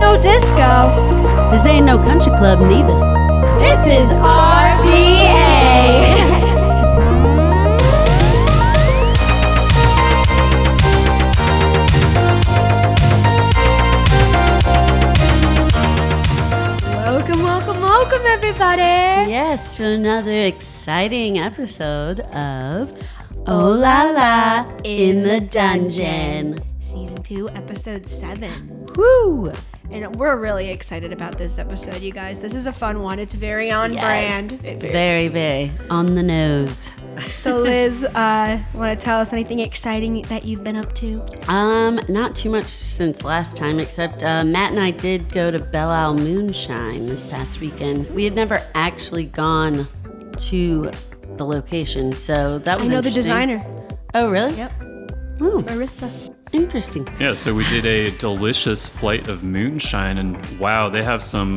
ain't no disco. This ain't no country club neither. This is RVA. Welcome, everybody. Yes, to another exciting episode of Oh Lala in the Dungeon. Season 2, Episode 7. Woo! And we're really excited about this episode, you guys. This is a fun one. It's very on brand. Very, very on the nose. So, Liz, want to tell us anything exciting that you've been up to? Not too much since last time, except Matt and I did go to Belle Isle Moonshine this past weekend. We had never actually gone to the location, so that was I know the interesting. designer. Oh, really? Yep. Oh, Marissa. interesting. Yeah, so we did a delicious flight of moonshine, and wow, they have some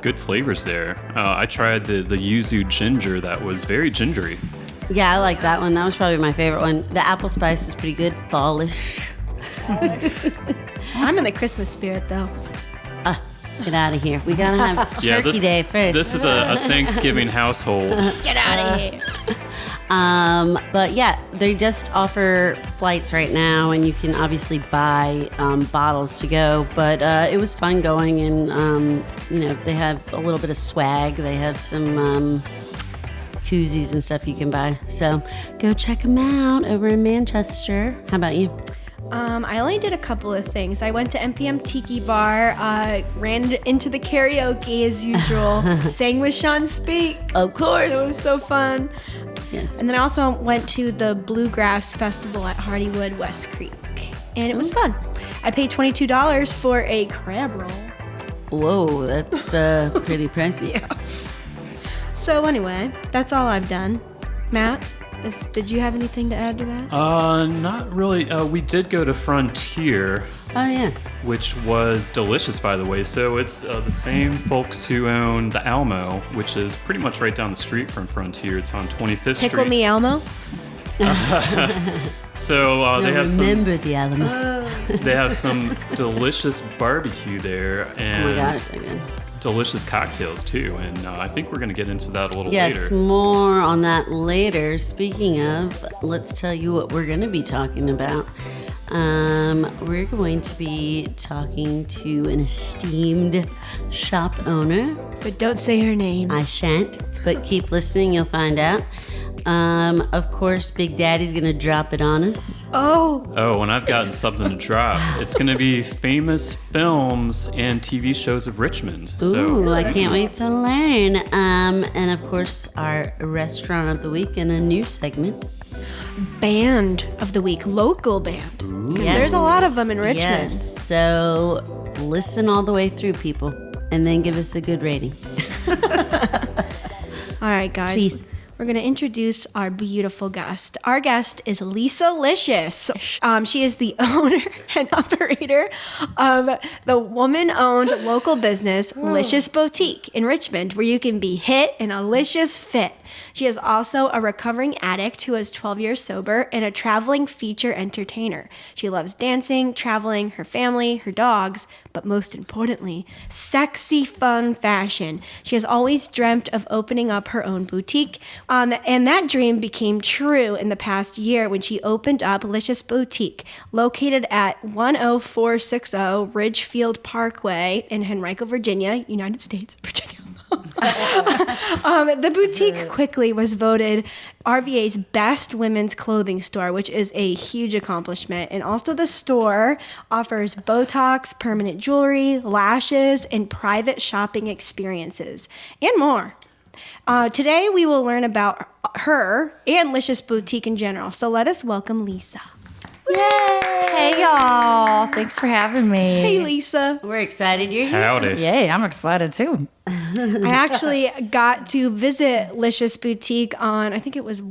good flavors there. I tried the yuzu ginger that was very gingery. Yeah, I like that one. That was probably my favorite one. The apple spice was pretty good. Fallish. I'm in the Christmas spirit, though. Get out of here. We gotta have Turkey Day first. This is a Thanksgiving household. Get out of here. But yeah, they just offer flights right now, and you can obviously buy bottles to go. But it was fun going, and they have a little bit of swag. They have some koozies and stuff you can buy. So go check them out over in Manchester. How about you? I only did a couple of things. I went to MPM Tiki Bar, ran into the karaoke as usual, sang with Sean Speak. Of course. It was so fun. Yes. And then I also went to the Bluegrass Festival at Hardywood, West Creek. And it was fun. I paid $22 for a crab roll. Whoa, that's pretty pricey. Yeah. So anyway, that's all I've done. Matt, did you have anything to add to that? Not really. We did go to Frontier, Oh, yeah. which was delicious, by the way. So it's the same folks who own the Almo, which is pretty much right down the street from Frontier. It's on 25th Street. Tickle me, Elmo. So they have remember the Alamo. they have some delicious barbecue there, and Oh my God, it's so good. delicious cocktails too. And I think we're going to get into that a little Yes, later. more on that later. Speaking of, let's tell you what we're going to be talking about. We're going to be talking to an esteemed shop owner. But don't say her name. I shan't, but keep listening, you'll find out. Of course, Big Daddy's going to drop it on us. Oh, Oh, and I've gotten something to drop. It's going to be famous films and TV shows of Richmond. Ooh, I can't wait to learn. And of course, our restaurant of the week and a new segment. band of the week, local band. Because there's a lot of them in Richmond. Yes, so listen all the way through, people, and then give us a good rating. All right, guys. Please. We're going to introduce our beautiful guest. Our guest is Lisa Licious. She is the owner and operator of the woman-owned local business, Licious Boutique in Richmond, where you can be hit in a licious fit. She is also a recovering addict who is 12 years sober and a traveling feature entertainer. She loves dancing, traveling, her family, her dogs, but most importantly, sexy, fun fashion. She has always dreamt of opening up her own boutique, and that dream became true in the past year when she opened up Licious Boutique, located at 10460 Ridgefield Parkway in Henrico, Virginia, United States, Virginia. The boutique quickly was voted RVA's best women's clothing store, which is a huge accomplishment. And also the store offers Botox, permanent jewelry, lashes, and private shopping experiences, and more. Today we will learn about her and Licious Boutique in general. So let us welcome Lisa. Yay! Hey y'all, thanks for having me. Hey Lisa. We're excited you're here. Howdy. Yay, I'm excited too. I actually got to visit Licious Boutique on, I think it was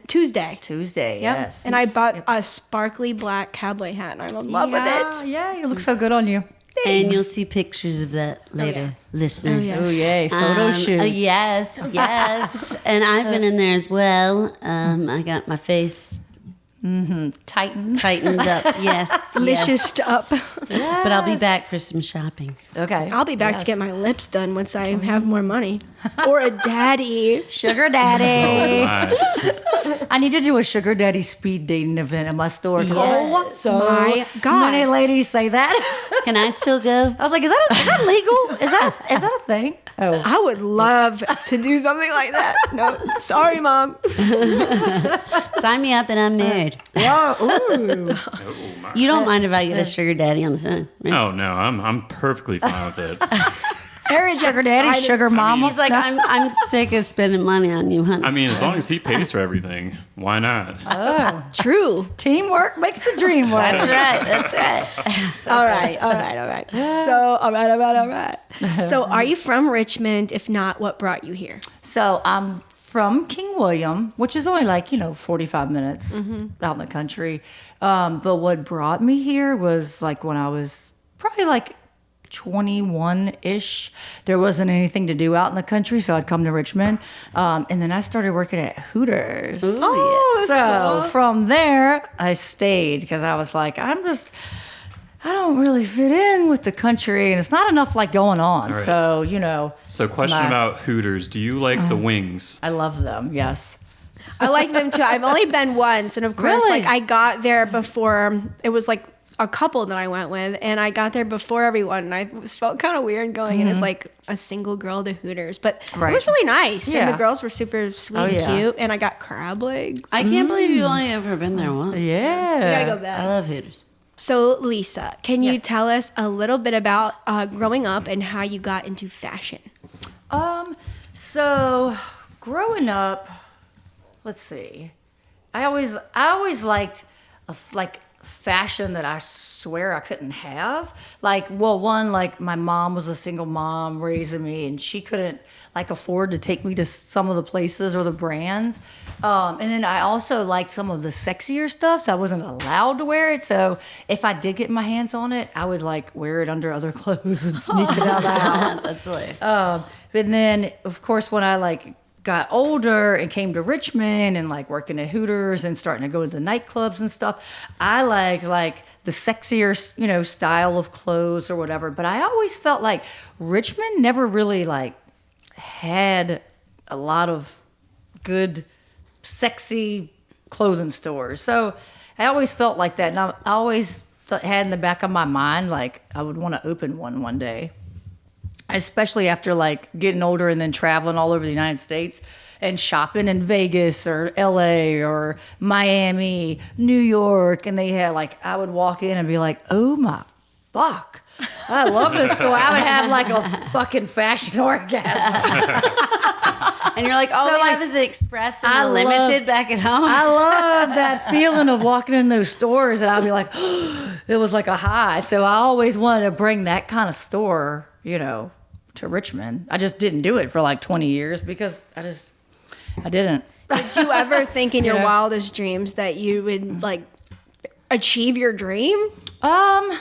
Tuesday. Tuesday, Yep. yes. And I bought a sparkly black cowboy hat, and I'm in love with it. Yeah, you look so good on you. And you'll see pictures of that later, listeners. yeah. Oh yay, photo shoot. Yes. And I've been in there as well. I got my face Tightened up. Yes. Licious up. But I'll be back for some shopping. Okay. I'll be back to get my lips done once I have more money. Or a daddy. Sugar daddy. Oh my. I need to do a sugar daddy speed dating event at my store. Oh so my God. many ladies say that. Can I still go? I was like, is that legal? Is that a thing? Oh. I would love to do something like that. No, sorry, Mom. Sign me up and I'm married. Ooh. Oh my. You don't mind if I get a sugar daddy on the side, right? Oh no, I'm perfectly fine with it. Sugar daddy, sugar mama. He's like, I'm sick of spending money on you, honey. I mean, as long as he pays for everything, why not? True. Teamwork makes the dream work. That's right. All right. So, all right. So, are you from Richmond? If not, what brought you here? So I'm from King William, which is only like, 45 minutes out in the country. But what brought me here was like when I was probably like 21-ish. There wasn't anything to do out in the country, so I'd come to Richmond. And then I started working at Hooters. Oh, so from there, I stayed because I was like, I don't really fit in with the country, and it's not enough like going on. Right. So, So, question about Hooters: do you like the wings? I love them. Yes. I like them too. I've only been once, and of course, Really? like I got there before. It was like a couple that I went with, and I got there before everyone, and I felt kind of weird going in as like a single girl to Hooters, but it Right. was really nice, and Yeah. the girls were super sweet Oh, and yeah. cute, and I got crab legs. I can't believe you've only ever been there once. Yeah. You gotta go I back. love Hooters. So, Lisa, can you Yes. tell us a little bit about growing up and how you got into fashion? So growing up, let's see. I always liked like fashion that I swear I couldn't have. Like, well, one, like my mom was a single mom raising me, and she couldn't like afford to take me to some of the places or the brands. And then I also liked some of the sexier stuff, so I wasn't allowed to wear it. So if I did get my hands on it, I would like wear it under other clothes and sneak it out of the house. That's hilarious. And then, of course, when I like got older and came to Richmond and like working at Hooters and starting to go to the nightclubs and stuff, I liked like the sexier, style of clothes or whatever. But I always felt like Richmond never really like had a lot of good, sexy clothing stores. So I always felt like that. And I always had in the back of my mind, like I would want to open one day. Especially after like getting older and then traveling all over the United States and shopping in Vegas or LA or Miami, New York. And they had like, I would walk in and be like, oh my fuck, I love this store. I would have like a fucking fashion orgasm. And you're like, all So, we like, have is the Express and I the Limited back at home. I love that feeling of walking in those stores and I'd be like, it was like a high. So I always wanted to bring that kind of store, to Richmond. I just didn't do it for like 20 years because I didn't. Did you ever think in your Yeah. wildest dreams that you would like achieve your dream? I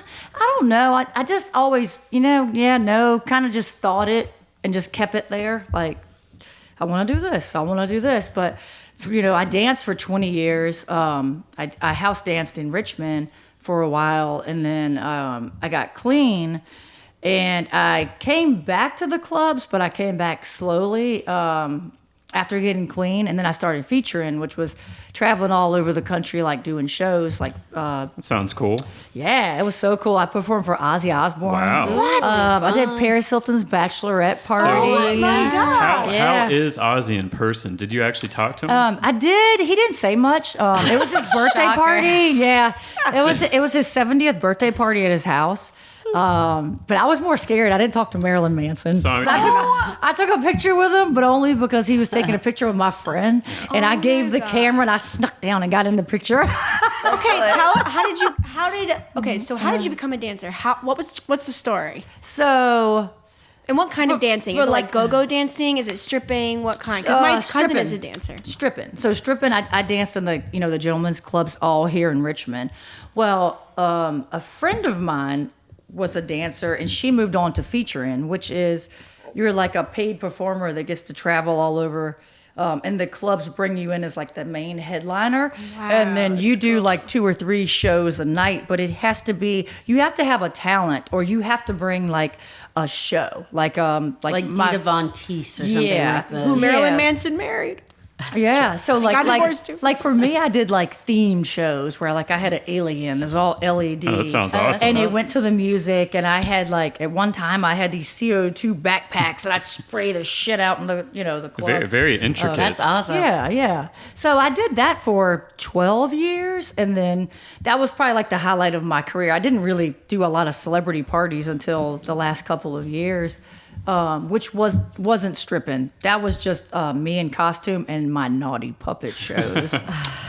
don't know. I just always, kind of just thought it and just kept it there. Like, I want to do this. I want to do this. But, I danced for 20 years. I house danced in Richmond for a while. And then I got clean. And I came back to the clubs, but I came back slowly after getting clean. And then I started featuring, which was traveling all over the country, like doing shows. Like, That sounds cool. yeah, it was so cool. I performed for Ozzy Osbourne. Wow. What? I did Paris Hilton's bachelorette party. Oh my God. How is Ozzy in person? Did you actually talk to him? I did. He didn't say much. It was his birthday Shocker. party. Yeah, it was his 70th birthday party at his house. But I was more scared. I didn't talk to Marilyn Manson. So, I took a picture with him, but only because he was taking a picture with my friend, and I gave the camera and I snuck down and got in the picture. Okay, how did you become a dancer? What's the story? So And what kind of dancing? for Is it like like- go-go dancing? Is it stripping? What kind? Because my cousin stripping. is a dancer. Stripping. So stripping, I danced in the the gentlemen's clubs all here in Richmond. Well, a friend of mine was a dancer, and she moved on to featuring, which is you're like a paid performer that gets to travel all over And the clubs bring you in as like the main headliner. And then you do like 2 or 3 shows a night, but it has to be, you have to have a talent or you have to bring like a show. Like Dita Von Teese or something like that. Who Marilyn Manson married. Yeah, so got divorced too. like for me, I did like themed shows where like I had an alien. It was all LED. Oh, that sounds awesome. And it went to the music. And I had like at one time I had these CO2 backpacks and I'd spray the shit out in the the club. Very, very intricate. That's awesome. Yeah. So I did that for 12 years, and then that was probably like the highlight of my career. I didn't really do a lot of celebrity parties until the last couple of years. Which wasn't stripping. That was just me in costume and my naughty puppet shows.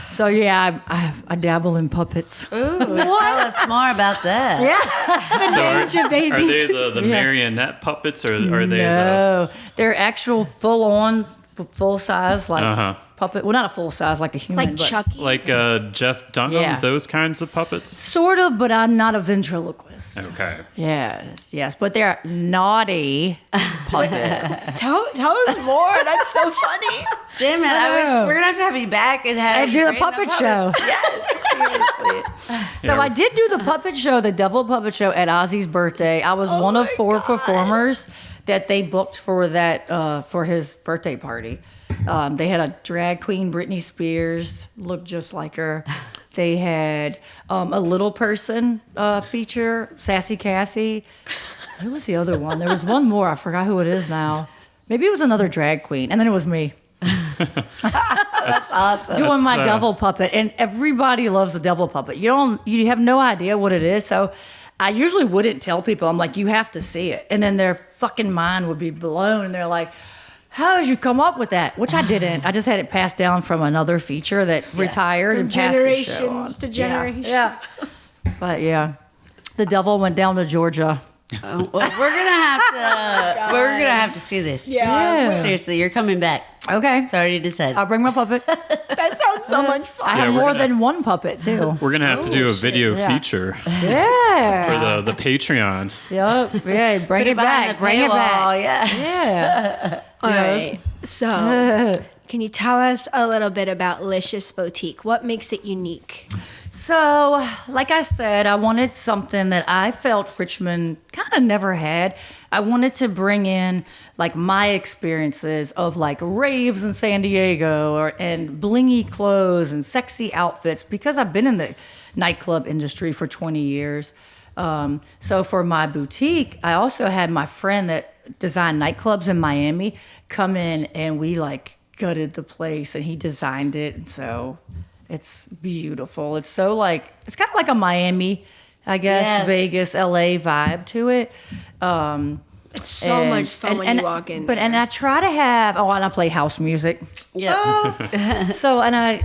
So yeah, I dabble in puppets. Ooh, tell us more about that. Yeah. So Ninja are babies. they the marionette puppets, or are they No, they're actual full size like puppet. Well, not a full size like a human, Like but Chucky. like Jeff Dunham, Yeah. those kinds of puppets? sort of. But I'm not a ventriloquist. Okay. Yes, but they're naughty puppets. Tell us more. That's so funny. Damn it! I wish we're gonna have to have you back and have And you do the bring puppet show. Yes, seriously. So I did do the puppet show, the Devil Puppet Show at Ozzy's birthday. I was one of 4 performers that they booked for that for his birthday party. They had a drag queen, Britney Spears, looked just like her. They had a little person feature, Sassy Cassie. Who was the other one? There was one more. I forgot who it is now. Maybe it was another drag queen, and then it was me. That's awesome. Doing my devil puppet, and everybody loves the devil puppet. You have no idea what it is, so I usually wouldn't tell people. I'm like, you have to see it, and then their fucking mind would be blown, and they're like, how did you come up with that? Which I didn't. I just had it passed down from another feature that retired and passed the show on. Generations to generations. Yeah. But yeah, the devil went down to Georgia. Well, we're gonna have to see this. Yeah. Seriously, you're coming back. Okay. It's already decided. I'll bring my puppet. That sounds so much fun. I have we're more gonna- than one puppet too. We're gonna have to do a video Yeah. feature Yeah. for the Patreon. Yep. Yeah. Bring it behind back. the Bring it paywall, back. yeah. Yeah. All right. So, can you tell us a little bit about Licious Boutique? What makes it unique? So, like I said, I wanted something that I felt Richmond kind of never had. I wanted to bring in like my experiences of like raves in San Diego and blingy clothes and sexy outfits because I've been in the nightclub industry for 20 years. So for my boutique, I also had my friend that designed nightclubs in Miami come in and we like gutted the place and he designed it. And so it's beautiful. It's so like, it's kind of like a Miami, I guess, Yes. Vegas, LA vibe to it. It's so much fun when you walk in. And I try to have, and I play house music. Yeah. So I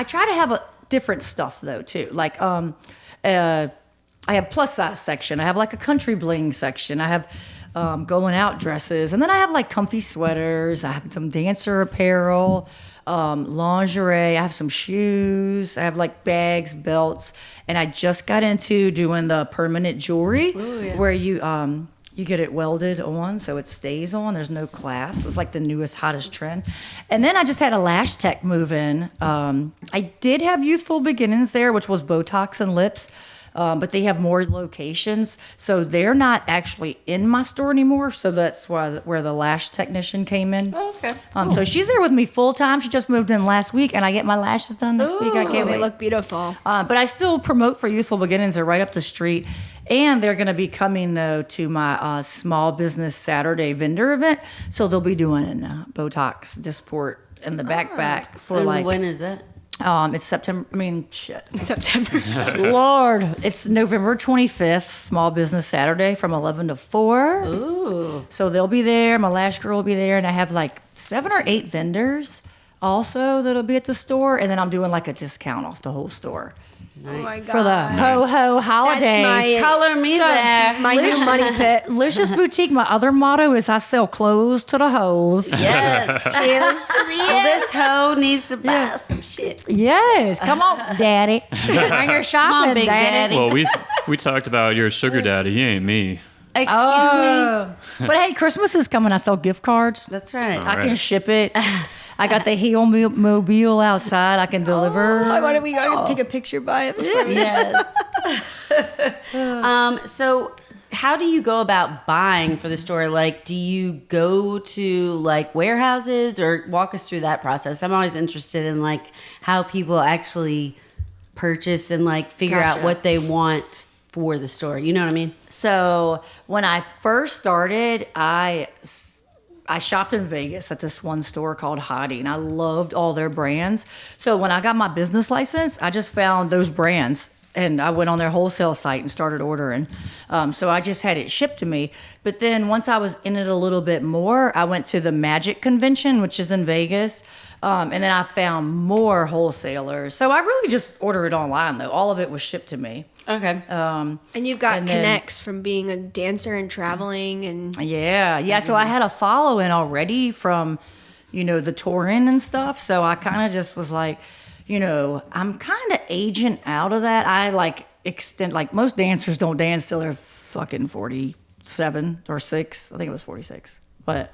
try to have a different stuff though too. Like I have plus size section. I have like a country bling section. I have going out dresses, and then I have like comfy sweaters. I have some dancer apparel, lingerie. I have some shoes. I have like bags, belts, and I just got into doing the permanent jewelry where you get it welded on so it stays on. There's no clasp. It's like the newest, hottest trend. And then I just had a lash tech move in. I did have Youthful Beginnings there, which was Botox and lips. But they have more locations, so they're not actually in my store anymore. So that's where the lash technician came in. Oh, okay. So she's there with me full time. She just moved in last week, and I get my lashes done next week. I can't they wait. look beautiful. But I still promote for Youthful Beginnings. They're right up the street. And they're going to be coming, though, to my Small Business Saturday vendor event. So they'll be doing Botox, Dysport, and the back for And like... when is that? It's September. I mean, shit. September. Lord, it's November 25th, Small Business Saturday from 11 to 4. Ooh. So they'll be there. My lash girl will be there. And I have like 7 or 8 vendors also that'll be at the store. And then I'm doing like a discount off the whole store Oh my God. for the ho-ho holidays. my- Color me there. My new money pit. Licious Boutique, my other motto is I sell clothes to the hoes. Yes. Well, this hoe needs to buy some shit. Yes. Come on, daddy. Bring your shopping, Big Daddy. Well, we talked about your sugar daddy. He ain't me. Excuse me. But hey, Christmas is coming. I sell gift cards. That's right. I can right. ship it. I got the heel mobile outside. I can deliver. Why don't we go take a picture by it? Before we- Yes. So how do you go about buying for the store? Like, do you go to like warehouses, or walk us through that process? I'm always interested in like how people actually purchase and like figure out Gotcha. what they want for the store. You know what I mean? So when I first started, I shopped in Vegas at this one store called Hottie, and I loved all their brands. So when I got my business license, I just found those brands, and I went on their wholesale site and started ordering. So I just had it shipped to me. But then once I was in it a little bit more, I went to the Magic Convention, which is in Vegas. And then I found more wholesalers. So I really just ordered it online, though. All of it was shipped to me. Okay. And you've got And then- connects from being a dancer and traveling and Yeah. So I had a following already from, the touring and stuff. So I kind of just was like, I'm kind of aging out of that. I like most dancers don't dance till they're fucking 47 or 6. I think it was 46. But,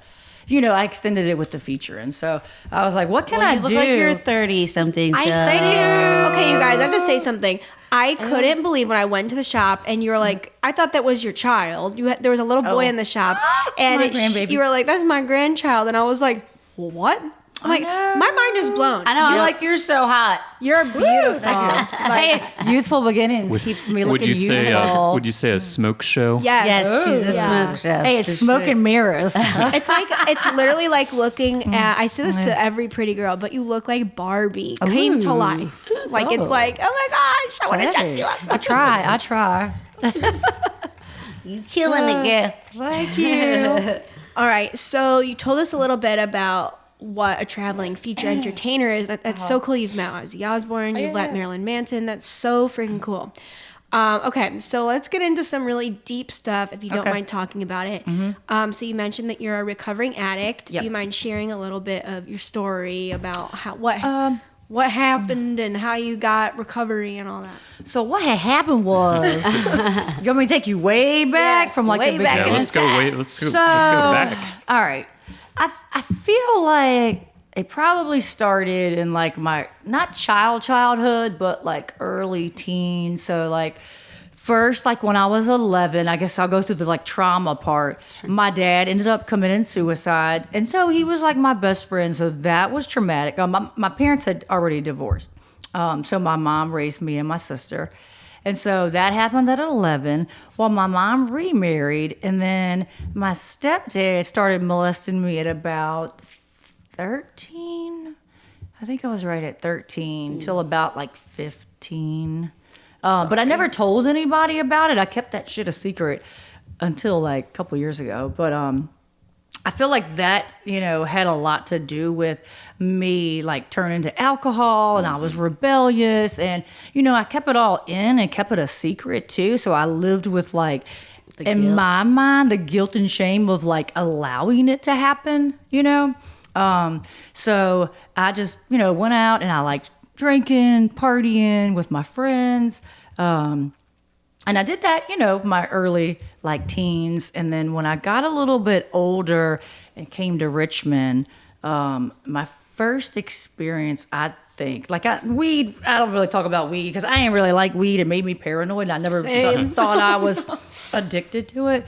I extended it with the feature. And so I was like, what can I You look do? like you're 30 something. I so- thank you. Okay, you guys, I have to say something. I couldn't believe when I went to the shop and you were like, I thought that was your child. There was a little boy in the shop, and My grandbaby. you were like, "That's my grandchild," and I was like, well, "What?" I'm like, know. my mind is blown. I know. I'm like, you're so hot. You're beautiful. Hey, youthful beginnings keeps me Would looking you say youthful. would you say a smoke show? Yes. Yes, she's a Yeah. smoke chef. Hey, it's for smoke sure. and mirrors. It's literally like looking at. I say this to every pretty girl, but you look like Barbie came to life. Like it's like, oh my gosh, I want to dress you up. I try. You killing it, girl. Thank you. All right, so you told us a little bit about what a traveling feature entertainer is. That's so cool. You've met Ozzy Osbourne. You've met Marilyn Manson. That's so freaking cool. Okay, so let's get into some really deep stuff if you don't Okay. mind talking about it. So you mentioned that you're a recovering addict. Yep. Do you mind sharing a little bit of your story about what happened and how you got recovery and all that? So what had happened was, you want me to take you way back Yes, from like way the back Yeah, beginning? let's go. Let's go back. All right. I feel like it probably started in like my not childhood, but like early teens. So like first, like when I was 11, I guess I'll go through the like trauma part. My dad ended up committing suicide, and so he was like my best friend. So that was traumatic. My parents had already divorced, so my mom raised me and my sister. And so that happened at 11 while my mom remarried. And then my stepdad started molesting me at about 13. I think I was right at 13 till about like 15. But I never told anybody about it. I kept that shit a secret until like a couple years ago. But I feel like that, had a lot to do with me like turning to alcohol, and I was rebellious, and I kept it all in and kept it a secret too. So I lived with like, in guilt. my mind, the guilt and shame of like allowing it to happen, So I just, went out and I liked drinking, partying with my friends. And I did that, my early like teens. And then when I got a little bit older and came to Richmond, my first experience, I think, like weed, I don't really talk about weed because I ain't really like weed. It made me paranoid. And I never thought I was addicted to it.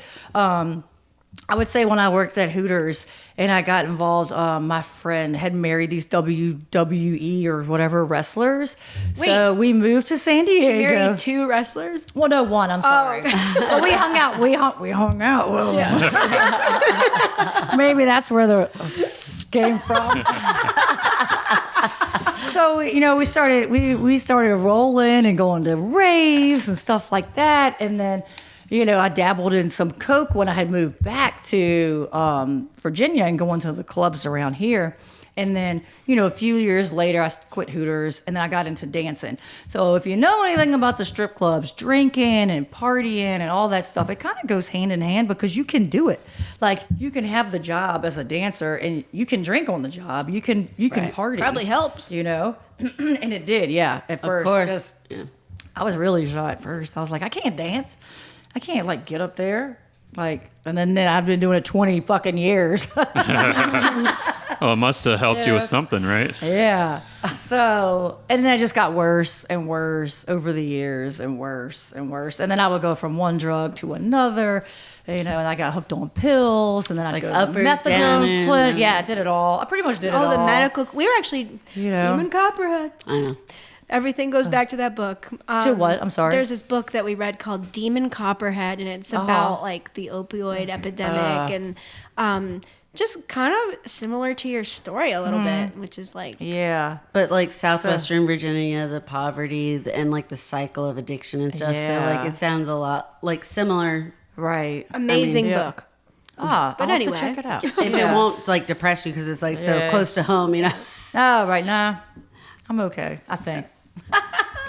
I would say when I worked at Hooters and I got involved, my friend had married these WWE or whatever wrestlers. So we moved to San Diego. Married 2 wrestlers? Well, no, one. I'm sorry. But we hung out. We hung out. Well, maybe that's where the came from. So we started rolling and going to raves and stuff like that, and then. I dabbled in some coke when I had moved back to Virginia and going to the clubs around here. And then, a few years later, I quit Hooters and then I got into dancing. So if you know anything about the strip clubs, drinking and partying and all that stuff, it kind of goes hand in hand because you can do it. Like you can have the job as a dancer and you can drink on the job. You can party. Probably helps. And it did, yeah, at first. course. Because I was really shy at first. I was like, I can't dance. I can't like get up there. Like, and then I've been doing it 20 fucking years. Oh, it must have helped you with something, right? Yeah. So, and then it just got worse and worse over the years, and worse and worse. And then I would go from one drug to another, and I got hooked on pills, and then I'd Like go to uppers, methadone downers, clinic. Yeah, I did it all. I pretty much did it all. Oh, the medical. We were actually Demon Copperhead. I know. Everything goes back to that book. To what? I'm sorry. There's this book that we read called Demon Copperhead, and it's about like the opioid epidemic and just kind of similar to your story a little bit, which is like Yeah. But like Southwestern Virginia, the poverty and like the cycle of addiction and stuff. So Yeah. like it sounds a lot like similar. Right. amazing yeah. book. But But I'll anyway. have to check it out. If it won't like depress you because it's like so Yeah. close to home, Oh, right now, I'm okay, I think.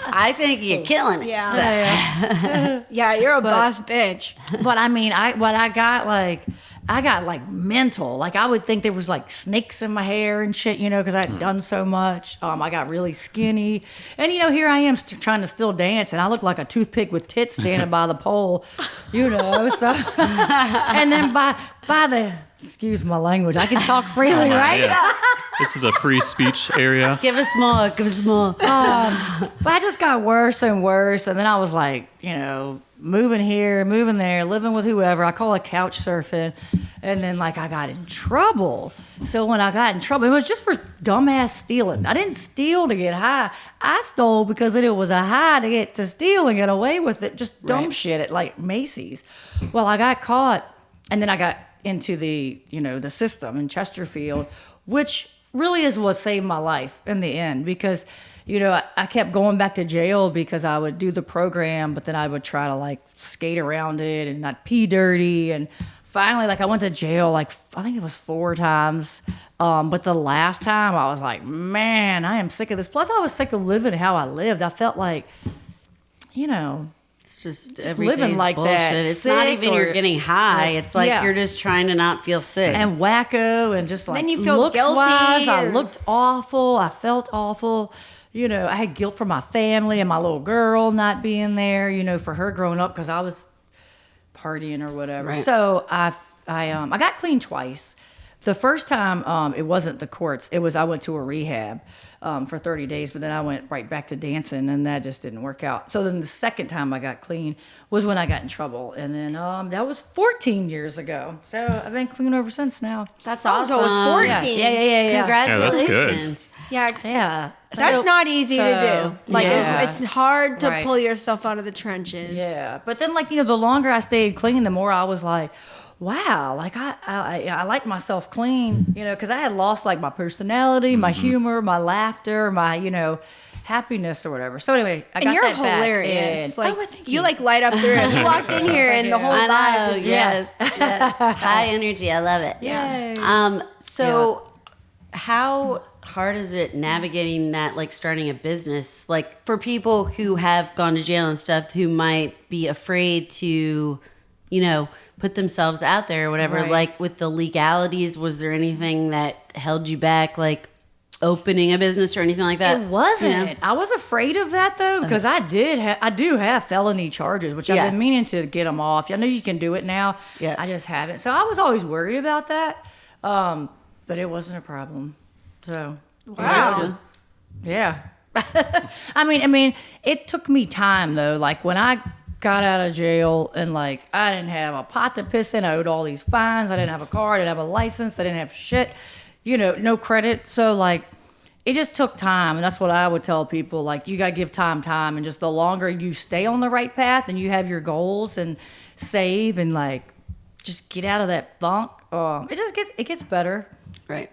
I think you're killing it. Yeah, yeah, you're a boss bitch. But I mean, I got like mental. Like I would think there was like snakes in my hair and shit, because I had done so much. I got really skinny, and here I am trying to still dance, and I look like a toothpick with tits standing by the pole, So, and then by the excuse my language, I can talk freely, right? Yeah. This is a free speech area. Give us more. Give us more. But I just got worse and worse, and then I was like, moving here, moving there, living with whoever. I call it couch surfing, and then like I got in trouble. So when I got in trouble, it was just for dumbass stealing. I didn't steal to get high. I stole because it was a high to get to steal and get away with it. Just dumb shit at like Macy's. Well, I got caught, and then I got into the the system in Chesterfield, which really is what saved my life in the end, because I kept going back to jail because I would do the program, but then I would try to like skate around it and not pee dirty. And finally, like I went to jail, like I think it was 4 times. But the last time I was like, man, I am sick of this. Plus I was sick of living how I lived. I felt like, It's just living like bullshit. that, It's not sick even you're or- getting high. It's like Yeah. you're just trying to not feel sick. and wacko and just like Then you feel looks guilty wise, I or- looked awful. I felt awful. I had guilt for my family and my little girl not being there, for her growing up because I was partying or whatever. Right. So I got clean twice. The first time, it wasn't the courts. It was I went to a rehab for 30 days, but then I went right back to dancing, and that just didn't work out. So then the second time I got clean was when I got in trouble, and then that was 14 years ago. So I've been clean ever since now. That's Oh, awesome. so it was 14. Yeah. Congratulations. Yeah, Yeah. that's So- not easy to do. Like yeah. it's hard to Right. pull yourself out of the trenches. Yeah, but then like the longer I stayed clean, the more I was like, wow, like I like myself clean, because I had lost like my personality, my humor, my laughter, my happiness or whatever. So anyway, I And got you're that back. hilarious. And, Like you like light up through it. You walked in here and the whole I vibe know. was Yes. High energy. I love it. Yeah. So how hard is it navigating that, like starting a business, like for people who have gone to jail and stuff, who might be afraid to, put themselves out there or whatever, Right. like with the legalities, was there anything that held you back, like opening a business or anything like that? It wasn't. You know? I was afraid of that though, because I do have felony charges, which Yeah. I've been meaning to get them off. I know you can do it now. Yeah. I just haven't. So I was always worried about that, but it wasn't a problem. So Wow. yeah. I mean, it took me time though. Like when I got out of jail and like I didn't have a pot to piss in, I owed all these fines. I didn't have a car. I didn't have a license. I didn't have shit. No credit. So like, it just took time, and that's what I would tell people. Like, you gotta give time, and just the longer you stay on the right path and you have your goals and save and like, just get out of that funk. It gets better, Right.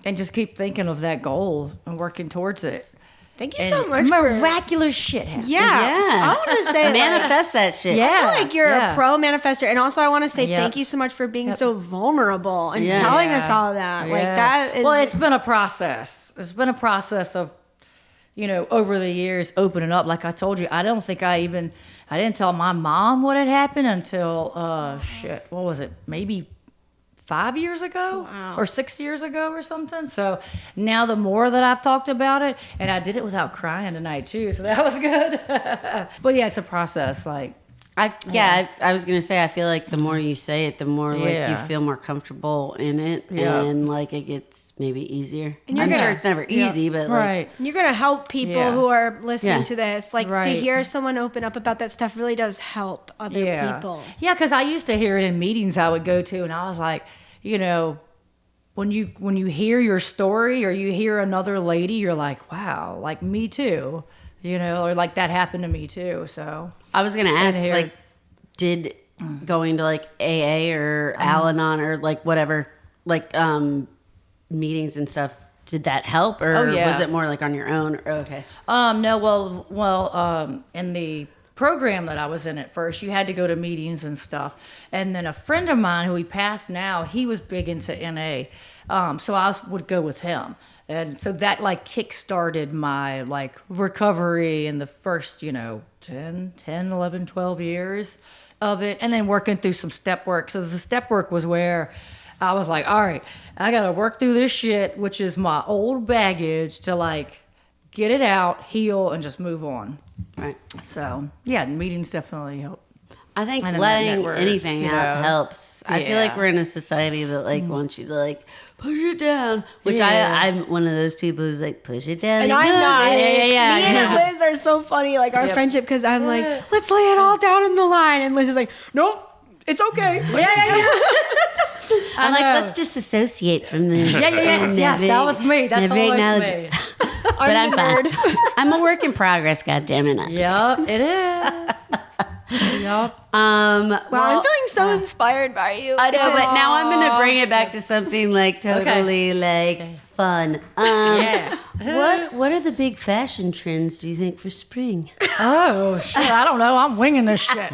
and just keep thinking of that goal and working towards it. Thank you And so much for miraculous shit happens. Yeah. I want to say Manifest that shit. Yeah. I feel like you're Yeah. a pro manifester, and also I want to say Yep. thank you so much for being so vulnerable and Yes. telling Yeah. us all of that. Like Yeah. that is Well, it's been a process. It's been a process of, over the years opening up. Like I told you, I don't think I didn't tell my mom what had happened until, what was it? Maybe 5 years ago or 6 years ago or something. So now the more that I've talked about it, and I did it without crying tonight too. So that was good. But yeah, it's a process. Like, I was gonna say I feel like the more you say it, the more like you feel more comfortable in it, and like it gets maybe easier. And I'm sure it's never easy, but like you're gonna help people who are listening to this. Like to Right. hear someone open up about that stuff really does help other people. Yeah, because I used to hear it in meetings I would go to, and I was like, you know, when you hear your story or you hear another lady, you're like, wow, like me too, you know, or like that happened to me too. So I was gonna ask, like, did going to like AA or Al-Anon or like whatever, like meetings and stuff, did that help, or was it more like on your own? Okay. No, well, in the program that I was in at first, you had to go to meetings and stuff. And then a friend of mine who he passed now, he was big into NA. So I would go with him. And so that like kick-started my like recovery in the first, 10, 11, 12 years of it. And then working through some step work. So the step work was where I was like, all right, I got to work through this shit, which is my old baggage, to like get it out, heal, and just move on. Right. So, yeah, meetings definitely help. I think And in that letting network, anything out helps. I feel like we're in a society that like wants you to like push it down, which I'm one of those people who's like push it down. And I'm not. Yeah. Me and Liz are so funny, like our friendship, because I'm like, let's lay it all down in the line, and Liz is like, nope, it's okay. I'm like, let's disassociate from this. Yes, that was me. That's never always acknowledge me. But I'm fine. I'm a work in progress. God damn it. Yep, it is. Yep. Wow, I'm feeling so inspired by you. I know, but now I'm gonna bring it back to something like totally like fun. What are the big fashion trends, do you think, for spring? Oh shit! I don't know. I'm winging this shit.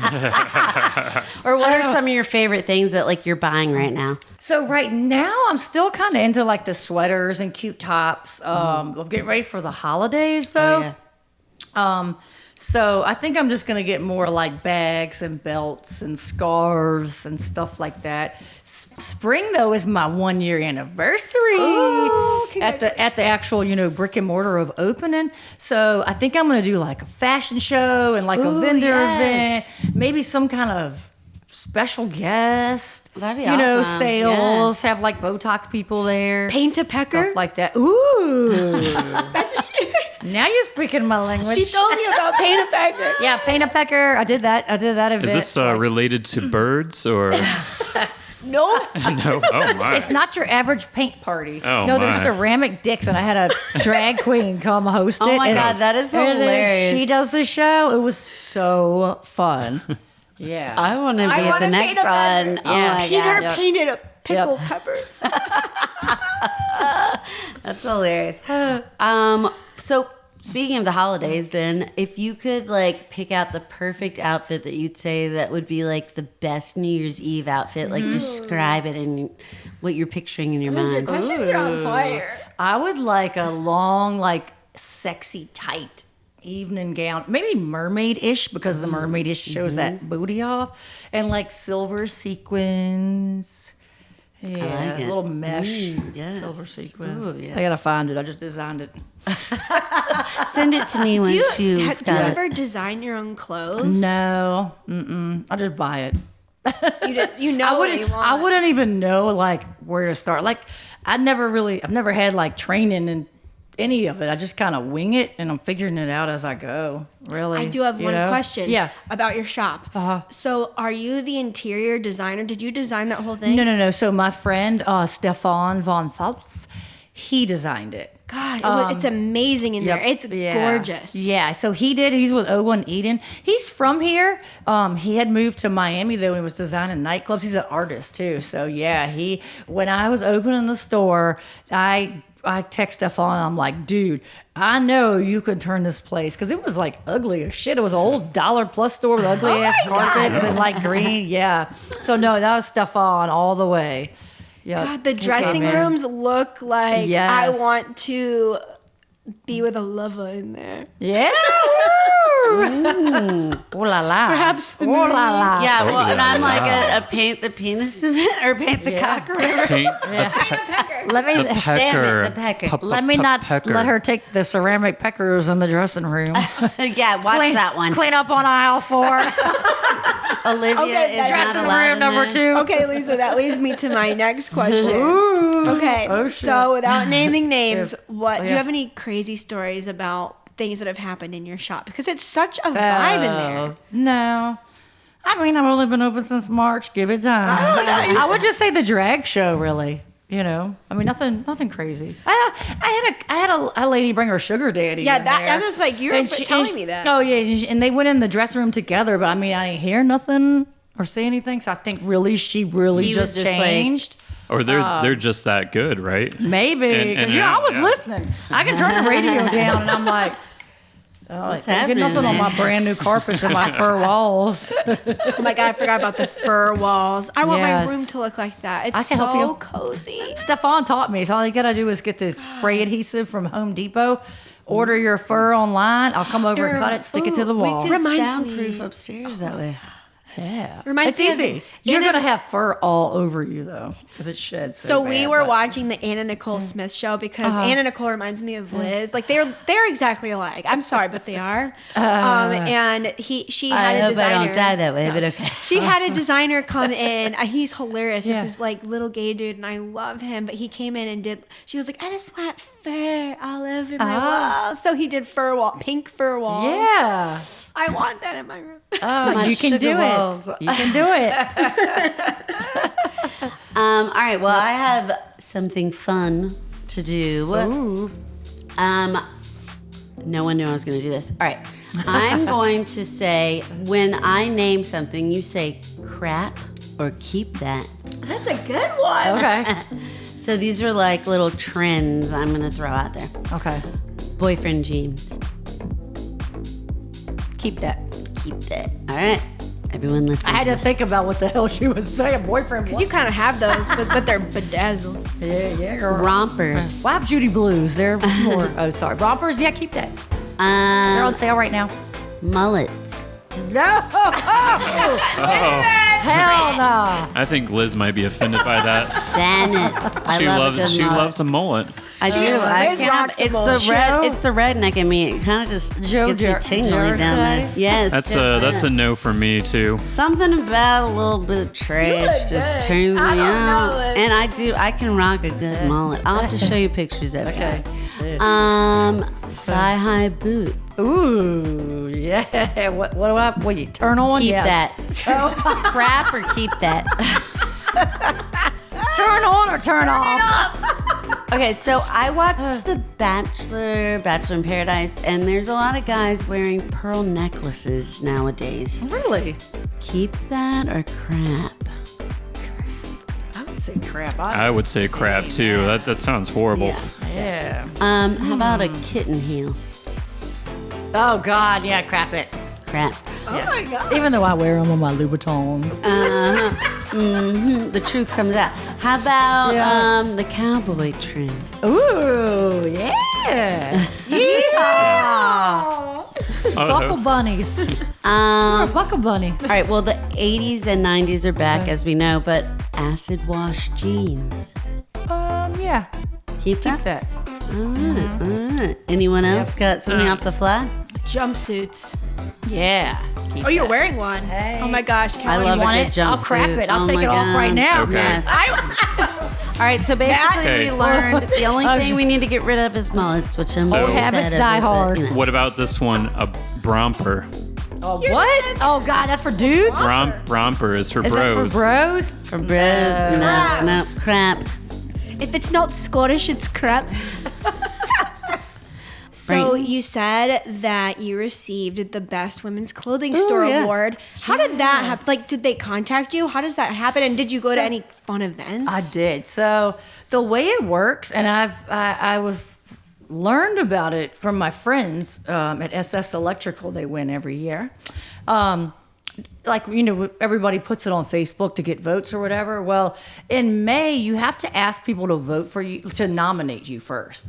Or what are some of your favorite things that like you're buying right now? So right now, I'm still kind of into like the sweaters and cute tops. I'm getting ready for the holidays though. So I think I'm just gonna get more like bags and belts and scarves and stuff like that. Spring though is my 1 year anniversary at the actual brick and mortar of opening. So I think I'm gonna do like a fashion show and like a vendor event, maybe some kind of special guest. That'd be awesome. Sales, have like Botox people there. Paint a pecker? Stuff like that. Ooh. That's what Now you're speaking my language. she told me about paint a pecker. Yeah, paint a pecker. I did that event. Is this related to birds or? Nope. No. Oh my. It's not your average paint party. Oh, no, there's my. ceramic dicks, and I had a drag queen come host it. Oh my and- God, that is and then hilarious. She does the show. It was so fun. Yeah. I want to be I at the wanna next paint a pecker. one. Oh my Peter God. painted a pickle pepper. That's hilarious. So speaking of the holidays, then, if you could like pick out the perfect outfit that you'd say that would be like the best New Year's Eve outfit, like describe it and what you're picturing in your Your mind. questions are on fire. I would like a long, like sexy, tight evening gown, maybe mermaid-ish, because the mermaid-ish shows that booty off, and like silver sequins. Yeah, like it. a little mesh yes. silver sequins. Ooh, yeah. I gotta find it. I just designed it. Send it to me once Do you you've got it. ever design your own clothes? No, I just buy it. You know what you want. I wouldn't even know like where to start. Like I've never had like training in any of it. I just kind of wing it, and I'm figuring it out as I go. Really, I do have one question Yeah. about your shop. So are you the interior designer? Did you design that whole thing? No. So my friend Stefan von Phelps, he designed it. God, it's amazing in there. It's gorgeous. Yeah, so he did. He's with O1 Eden. He's from here. He had moved to Miami, though, and he was designing nightclubs. He's an artist, too. So, yeah, when I was opening the store, I text Stefan. I'm like, dude, I know you could turn this place, because it was like ugly as shit. It was an old $+ store with ugly ass carpets and like green. Yeah. So, no, that was Stefan all the way. Yep. God, the dressing rooms look like I want to be with a lover in there. Yeah. Ooh la la. Perhaps the Ooh la la. Yeah, well, and I'm like wow. a paint the penis event or paint the cock or whatever. Paint Let me the pecker. the pecker. let me not pecker. let her take the ceramic peckers in the dressing room. Yeah, watch that one. Clean up on aisle 4. Olivia Okay, is not allowed in number there. 2. Okay, Lisa, that leads me to my next question. Okay, Oh, shit. so without naming names, what do Yeah. you have any crazy stories about things that have happened in your shop? Because it's such a vibe in there. No. I mean, I've only been open since March. Give it time. I would just say the drag show, really. You know, I mean, nothing crazy. I had a lady bring her sugar daddy. Yeah, in that there. I was like, you were telling me that. Oh yeah, and they went in the dressing room together. But I mean, I didn't hear nothing or see anything. So I think she really He was just just like- changed. Or they're just that good, right? Maybe And- because and I was yeah. listening. I can turn the radio down, and I'm like. Oh, What's I can't get happening nothing on there? my brand new carpets and my fur walls. Oh my god, I forgot about the fur walls. I want Yes. my room to look like that. It's I can help so you. cozy. Stefan taught me. So all you gotta do is get this spray adhesive from Home Depot. Order your fur online. I'll come over and cut it, stick it to the Ooh, wall. we could- Reminds Soundproof me- upstairs that way. Yeah, Reminds it's me of easy. the- You're Anna- gonna have fur all over you though, because it sheds. So we bad, were but- watching the Anna Nicole Smith show because Anna Nicole reminds me of Liz. Like they're exactly alike. I'm sorry, but they are. And she had I a hope designer. I don't die that way, but okay. She had a designer come in. He's hilarious. Yeah. This is like little gay dude, and I love him. But he came in and did. She was like, I just want fur all over my walls. So he did pink fur walls. Yeah. I want that in my room. Oh, My you can sugar do walls. it. You can do it. All right. Well, I have something fun to do. Ooh. No one knew I was going to do this. All right. I'm going to say, when I name something, you say crap or keep that. That's a good one. Okay. So these are like little trends I'm going to throw out there. Okay. Boyfriend jeans. Keep that. Keep that. All right. Everyone listen. I had to this. think about what the hell she was saying. Boyfriend. Because you kind of have those, but they're bedazzled. Yeah, girl. Rompers. Well, I have Judy Blues. They're more. Oh, sorry. Rompers. Yeah, keep that. They're on sale right now. Mullets. No. Hell no. I think Liz might be offended by that. Damn it. I love a good She mullet. loves a mullet. I do. I Liz can't. rocks a It's mullet. the red. Joe? It's the redneck in me. It kind of just Joe gets me Jer- tingly Jerte? down there. Yes. That's a no for me too. Something about a little bit of trash just turns me I don't on. know, Liz. And I do. I can rock a good mullet. I'll have to show you pictures of it. Okay. Thigh-high boots. Ooh, yeah. What you turn on? Keep Yeah. that. Crap or keep that. Turn on or turn off? Okay, so I watched The Bachelor in Paradise, and there's a lot of guys wearing pearl necklaces nowadays. Really? Keep that or crap? I would say crap. I would say crap too. That sounds horrible. Yes. Yeah. How about a kitten heel? Oh God, yeah, crap it. Crap. Oh my god. Even though I wear them on my Louboutins. The truth comes out. How about Yeah. the cowboy trend? Ooh, yeah. Yeehaw. Buckle bunnies. You're a buckle bunny. All right, well, the 80s and 90s are back, as we know, but acid wash jeans. Yeah. Keep that? That. All right. Anyone else got something off the fly? Jumpsuits. Yeah. Keep Oh, you're that. wearing one. Hey. Oh my gosh, I Kelly. love a want good it? jumpsuit. I'll crap it. I'll Oh take my it off God. right now. Okay. Yes. All right, so basically we learned the only thing we need to get rid of is mullets, which I'm So- very Old habits sad die of, but, hard. you know. What about this one? A bromper. Oh, what? Oh God, that's for dudes? Romper is for Is bros. that for bros? For bros, no, crap. If it's not Scottish, it's crap. So Right. you said that you received the Best Women's Clothing Store yeah. Award. How did that happen? Like, did they contact you? How does that happen? And did you go to any fun events? I did. So the way it works, and I've learned about it from my friends at SS Electrical. They win every year. Like, you know, everybody puts it on Facebook to get votes or whatever. Well, in May, you have to ask people to vote for you, to nominate you first.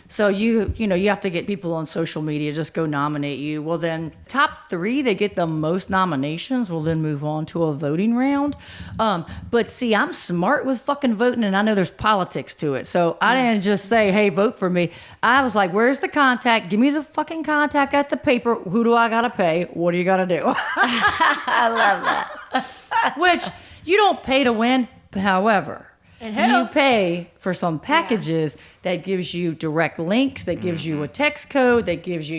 So you have to get people on social media, just go nominate you. Well, then top 3, they get the most nominations, will then move on to a voting round. But see, I'm smart with fucking voting, and I know there's politics to it. So I didn't just say, hey, vote for me. I was like, where's the contact? Give me the fucking contact at the paper. Who do I gotta pay? What do you gotta do? I love that. Which you don't pay to win, however. It You helps. pay for some packages that gives you direct links, that gives you a text code, that gives you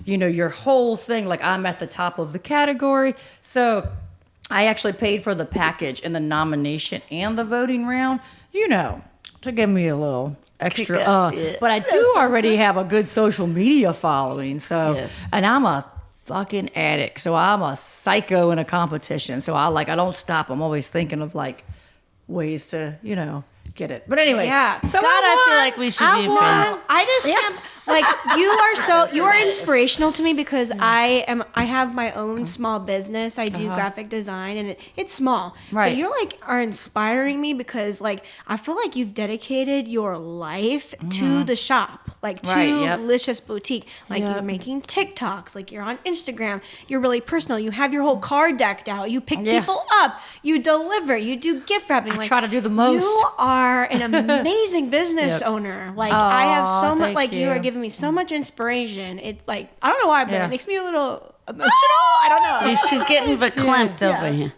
your whole thing. Like I'm at the top of the category. So I actually paid for the package in the nomination and the voting round, to give me a little extra. Kick up, yeah. But I do already have a good social media following. So, Yes. and I'm a fucking addict. So I'm a psycho in a competition. So I don't stop. I'm always thinking of ways to, get it. But anyway, Yeah. So God, I feel like we should be friends. I just can't. Like you are inspirational to me because I have my own small business. I do graphic design and it's small. Right. But you are inspiring me because I feel like you've dedicated your life to the shop, to Right, yep. Licious Boutique. You're making TikToks, you're on Instagram. You're really personal. You have your whole card decked out. You pick Yeah. people up. You deliver. You do gift wrapping. I try to do the most. You are an amazing business Yep. owner. I have so much. thank You are you. giving me so much inspiration. It I don't know why, but Yeah. it makes me a little emotional. I don't know. She's getting verklempt over here.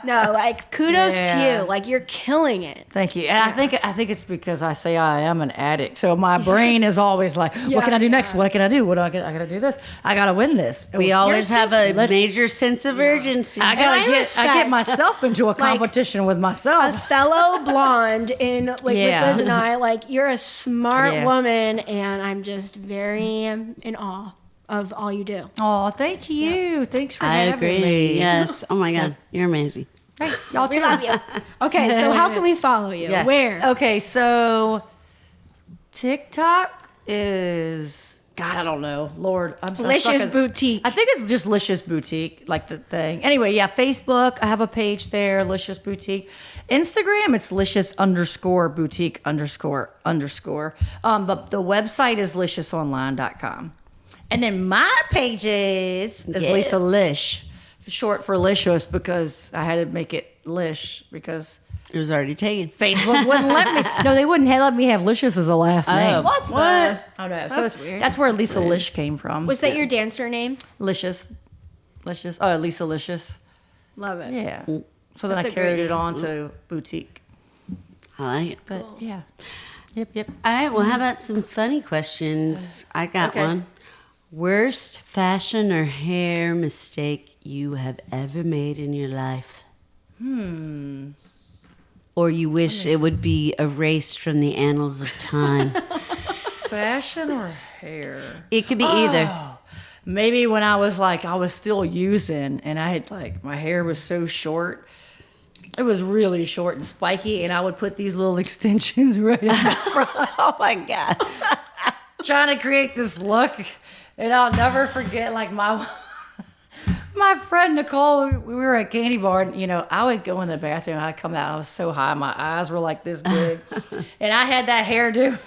No, kudos Yeah. to you. You're killing it. Thank you. And I think it's because I say I am an addict. So my brain is always like, what can I do next? What can I do? I gotta do this. I gotta win this. We always so- have a major sense of urgency. I gotta I get respect, myself into a competition with A myself. fellow blonde Yeah. with Liz and I, you're a smart Yeah. woman, and I'm just very in awe of all you do. Oh, thank you. Thanks for I having agree. me. Yes. Oh my God, you're amazing. Thanks. Y'all We too. love you. Okay, so how can we follow you? Yes. Where? Okay, so TikTok is I don't know. Lord, I'm Licious sucking- Boutique. I think it's just Licious Boutique, the thing. Anyway, yeah, Facebook, I have a page there, Licious Boutique. Instagram, it's Licious_boutique__. But the website is liciousonline.com. And then my pages is Yes. Lisa Lish, short for Licious, because I had to make it Lish because It was already taken. Facebook wouldn't let me. No, they wouldn't let me have Licious as a last name. What? What? I don't know. That's So weird. that's where Lisa Lish came from. Was that your dancer name? Licious? Oh, Lisa Licious. Love it. Yeah. So then That's I a carried great it on to boutique. I like it. But yeah. Yep. All right. Well, how about some funny questions? I got Okay. one. Worst fashion or hair mistake you have ever made in your life? Or you wish it would be erased from the annals of time? Fashion or hair? It could be either. Maybe when I was still using and I had my hair was so short. It was really short and spiky, and I would put these little extensions right in the front. Oh my God. Trying to create this look. And I'll never forget, my friend Nicole, we were at Candy Bar, and, I would go in the bathroom, and I'd come out, I was so high, my eyes were like this big. And I had that hairdo.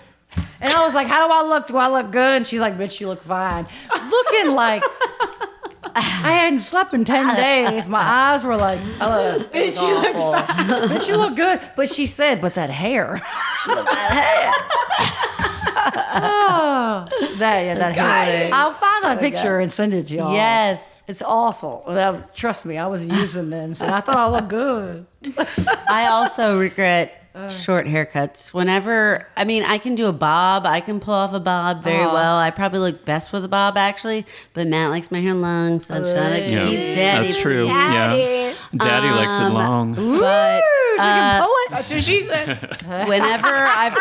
And I was like, how do I look? Do I look good? And she's like, bitch, you look fine. Looking like I hadn't slept in 10 days. My eyes were like, bitch, you look fine. Bitch, you look good. But she said, but that hair. Oh, that hair. I'll find that picture and send it to y'all. Yes. It's awful. Trust me, I was using this, and I thought I looked good. I also regret short haircuts. Whenever, I can do a bob. I can pull off a bob very well. I probably look best with a bob, actually. But Matt likes my hair long, so I'm trying to Yeah, keep daddy. that's true. Daddy. Yeah, Daddy likes it long. But That's what she said. whenever I've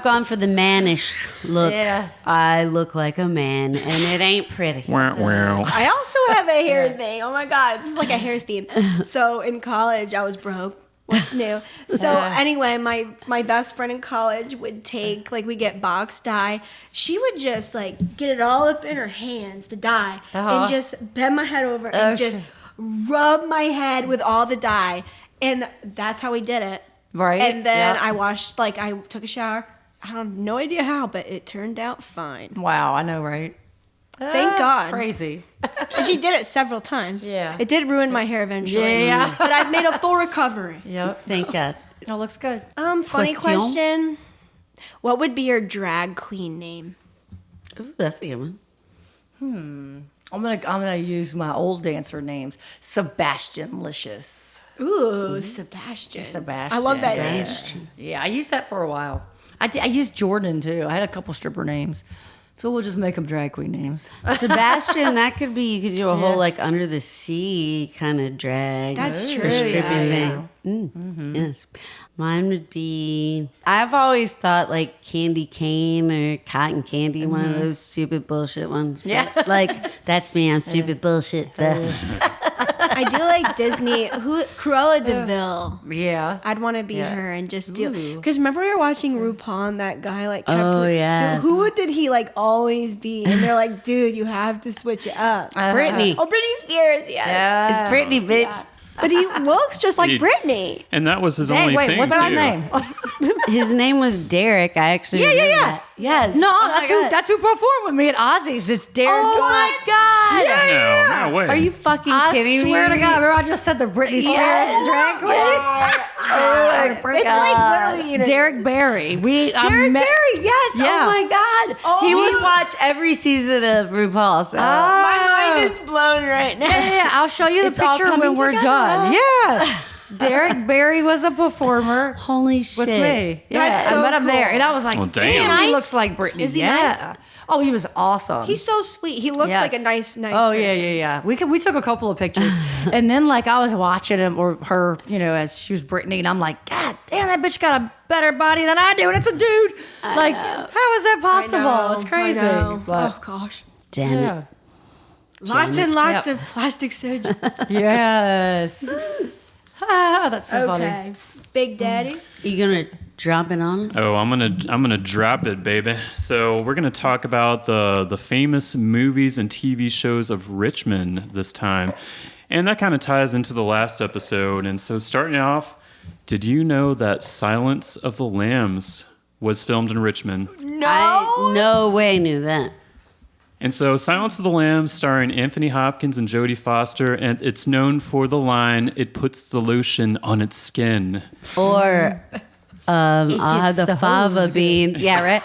gone for the mannish look, Yeah. I look like a man, and it ain't pretty. Wow, wow. I also have a hair thing. Oh my God, this is like a hair theme. So in college, I was broke. What's new? So anyway, my best friend in college would take, we get box dye. She would just get it all up in her hands, the dye, and just bend my head over and just rub my head with all the dye. And that's how we did it. Right. And then Yep. I washed, I took a shower. I have no idea how, but it turned out fine. Wow, I know, right? Thank God. Crazy. And she did it several times. Yeah. It did ruin my hair eventually. Yeah. But I've made a full recovery. Yep. Thank God. It looks good. Funny Question? question. What would be your drag queen name? Ooh, that's a good one. I'm gonna use my old dancer names. Sebastian Licious. Ooh, Sebastian. Sebastian. I love that name. Yeah, I used that for a while. I used Jordan too. I had a couple stripper names. So we'll just make them drag queen names. Sebastian, that could be, you could do a whole like under the sea kind of drag. That's or true, stripping yeah, thing. Yes. Mine would be, I've always thought like candy cane or cotton candy, one of those stupid bullshit ones. But, like, that's me, I'm stupid bullshit. I do like Disney. Cruella de Vil. Yeah. I'd want to be her and just do. Because remember we were watching RuPaul and that guy like kept. Oh, yes. Who did he like always be? And they're like, dude, you have to switch it up. Britney. Oh, Britney Spears, yeah. It's Britney, bitch. Yeah. But he looks just like Britney. And that was his only Wait, thing, what's too. my name? His name was Derek. I actually remember that. Yes. No, Oh that's who performed with me at Ozzy's. It's Derek. Oh my God. No way. Are you fucking I kidding me? swear to God, remember I just said the Britney Spears drag queen? It's like literally, Derek Barry. Derek Barry, yes. Yeah. Oh my God. We watch every season of RuPaul. So. my mind is blown right now. Yeah, I'll show you the It's all picture when coming we're together. done. Yeah. Derek Barry was a performer Holy shit. with me. Yeah, That's I so met him there, cool. and I was like, Well, damn, damn. he Nice? looks like Britney. Is he yeah. Oh, he was awesome. He's so sweet. He looks Yes. like a nice Oh person. yeah. We took a couple of pictures, and then like I was watching him or her, as she was Britney, and I'm like, God damn, that bitch got a better body than I do, and it's a dude. Like, how is that possible? I know, It's crazy. I know. But Oh gosh. Damn yeah. it. Lots and lots Yep. of plastic surgery. Yes. That's so funny. Okay. Big Daddy. You gonna drop it on us? Oh, I'm gonna drop it, baby. So we're gonna talk about the famous movies and TV shows of Richmond this time, and that kind of ties into the last episode. And so starting off, did you know that Silence of the Lambs was filmed in Richmond? I no way knew that. And so Silence of the Lambs, starring Anthony Hopkins and Jodie Foster, and it's known for the line, "It puts the lotion on its skin." Or I'll have gets the the fava hose beans. Yeah, right.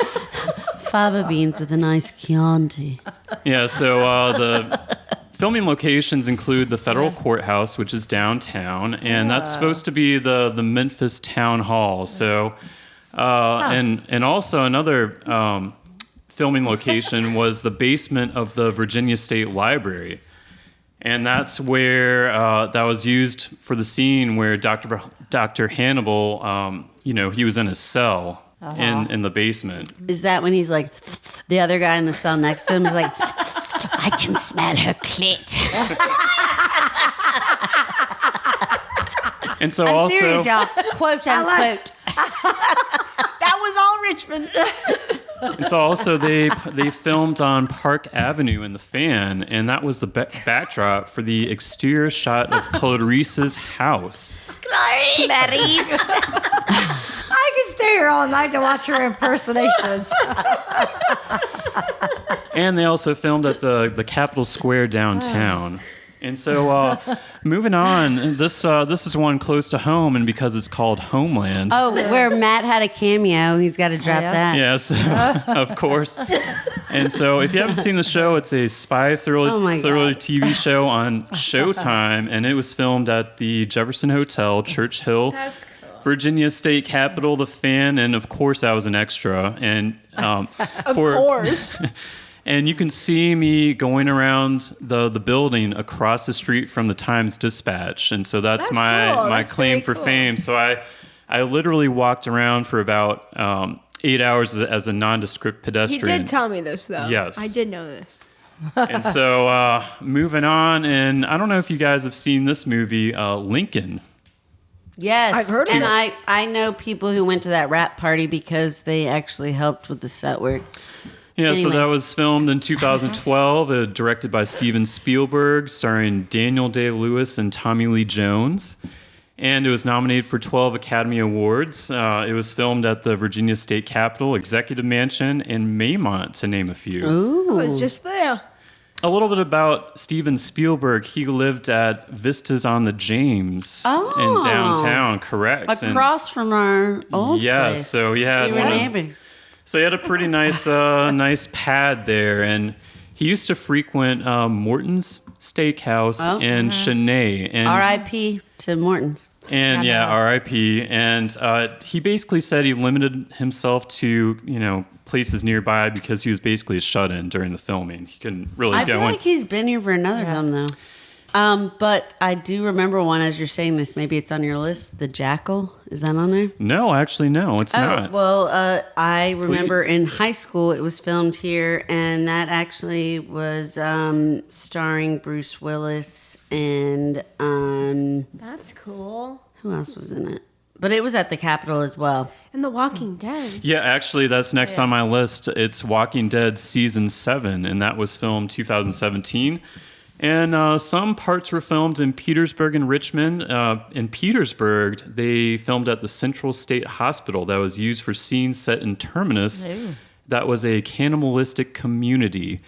Fava beans with a nice Chianti. Yeah, so the filming locations include the federal courthouse, which is downtown, and that's supposed to be the Memphis town hall. So, and also another filming location was the basement of the Virginia State Library. And that's where that was used for the scene where Dr. Hannibal, he was in his cell in the basement. Is that when he's like, the other guy in the cell next to him is like, I can smell her clit. And so I'm also, serious, y'all. Quote unquote. That was all Richmond. and so also they filmed on Park Avenue in the Fan, and that was the backdrop for the exterior shot of Clarice's house. Clarice. I can stay here all night to watch her impersonations. And they also filmed at the Capitol Square downtown. And so, moving on, this is one close to home, and because it's called Homeland. Oh, where Matt had a cameo. He's got to drop that. Yes, of course. And so, if you haven't seen the show, it's a spy thriller Oh my God. TV show on Showtime, and it was filmed at the Jefferson Hotel, Church Hill, That's cool. Virginia State Capitol, the Fan, and of course, I was an extra. And Of course. And you can see me going around the building across the street from the Times Dispatch. And so that's That's my cool. my That's claim very for cool. fame. So I literally walked around for about 8 hours as a nondescript He pedestrian. did tell me this, though. Yes. I did know this. And so moving on, and I don't know if you guys have seen this movie, Lincoln. Yes. I've heard of and it. I know people who went to that rap party because they actually helped with the set work. Yeah, Anyway. so that was filmed in 2012, directed by Steven Spielberg, starring Daniel Day-Lewis and Tommy Lee Jones. And it was nominated for 12 Academy Awards. It was filmed at the Virginia State Capitol, Executive Mansion, and Maymont, to name a few. I was just there. A little bit about Steven Spielberg. He lived at Vistas on the James in downtown, correct? And- Across from our old Yes, place. so he had We were one of- neighbors. So he had a pretty nice pad there, and He used to frequent Morton's Steakhouse in Chennai. And R.I.P. to Morton's. And R.I.P. And he basically said he limited himself to, places nearby because he was basically a shut-in during the filming. He couldn't really I go feel in. like he's been here for another film, though. But I do remember one as you're saying this. Maybe it's on your list. The Jackal. Is that on there? No, actually, no, it's not. Well, I remember in high school it was filmed here, and that actually was starring Bruce Willis and That's cool. who else was in it? But it was at the Capitol as well. And The Walking Dead. Yeah, actually, that's next on my list. It's Walking Dead Season 7, and that was filmed 2017. And some parts were filmed in Petersburg and Richmond. In Petersburg, they filmed at the Central State Hospital that was used for scenes set in Terminus. Ooh. That was a cannibalistic community.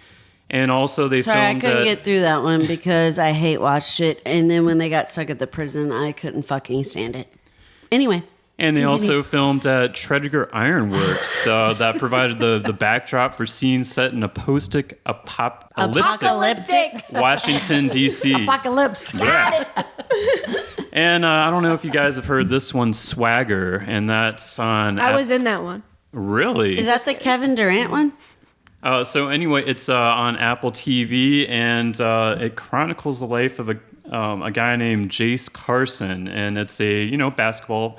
And also they Sorry, I filmed couldn't at, get through that one because I hate watched it. And then when they got stuck at the prison, I couldn't fucking stand it. Anyway. and they continue. also filmed at Tredegar Ironworks that provided the backdrop for scenes set in a Apocalyptic. Washington, D.C. Apocalypse. Yeah. And I don't know if you guys have heard this one, Swagger, and that's on... I was in that one. Really? Is that the Kevin Durant one? So anyway, it's on Apple TV, and it chronicles the life of a guy named Jace Carson, and it's a basketball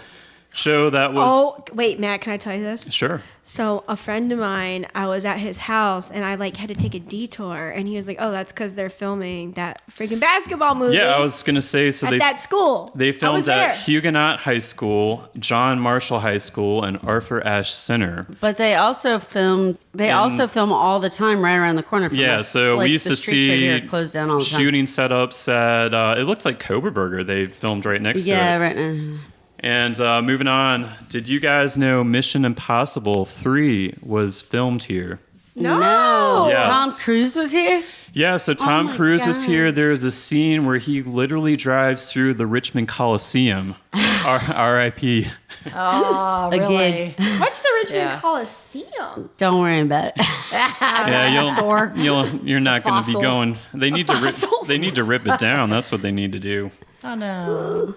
show that was... Oh, wait, Matt, can I tell you this? Sure. So a friend of mine, I was at his house and I had to take a detour, and he was like, "Oh, that's because they're filming that freaking basketball movie." Yeah, I was gonna say at that school. They I was filmed there. at Huguenot High School, John Marshall High School, and Arthur Ashe Center. But they also film. They also film all the time, right around the corner from Yeah, us. so Like, we used the to streets right here see are closed down all the time. shooting setups at it looked like Cobra Burger. They filmed right next to it. Yeah, right now. And moving on, did you guys know Mission Impossible 3 was filmed here? No. Yes. Tom Cruise was here. Yeah, so Tom my Cruise was God. here. There's a scene where he literally drives through the Richmond Coliseum. R.I.P. Oh, really? Again. What's the Richmond Yeah. Coliseum? Don't worry about it. Yeah, you're not going to be fossil. going. They need to rip it down. That's what they need to do. Oh, no.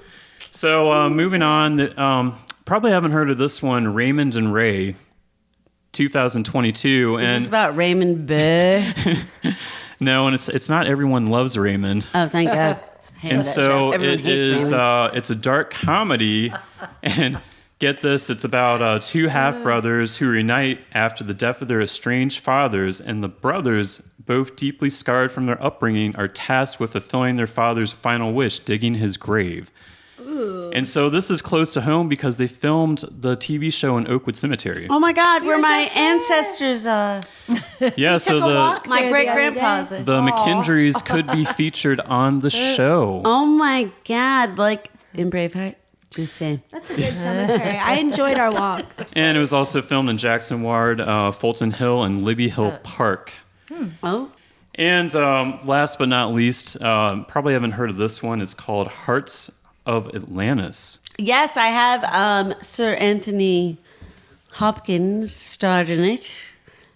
So moving on, probably haven't heard of this one, Raymond and Ray, 2022, Is and this about Raymond Burr? no, and it's not Everyone Loves Raymond, Oh, thank God. Hate and that so show. Everyone it hates is. Raymond. It's a dark comedy, and get this, it's about two half brothers who reunite after the death of their estranged fathers, and the brothers, both deeply scarred from their upbringing, are tasked with fulfilling their father's final wish, digging his grave. And so this is close to home because they filmed the TV show in Oakwood Cemetery. Oh my God, where were my just there. ancestors are. Yeah, so Took a walk My there great the other grandpa's. day. the McKendries could be featured on the show. Oh my God, like in Braveheart. Just saying. That's a good cemetery. I enjoyed our walk. And it was also filmed in Jackson Ward, Fulton Hill, and Libby Hill Park. Oh. And last but not least, probably haven't heard of this one. It's called Hearts of Atlantis. Yes, I have Sir Anthony Hopkins starred in it.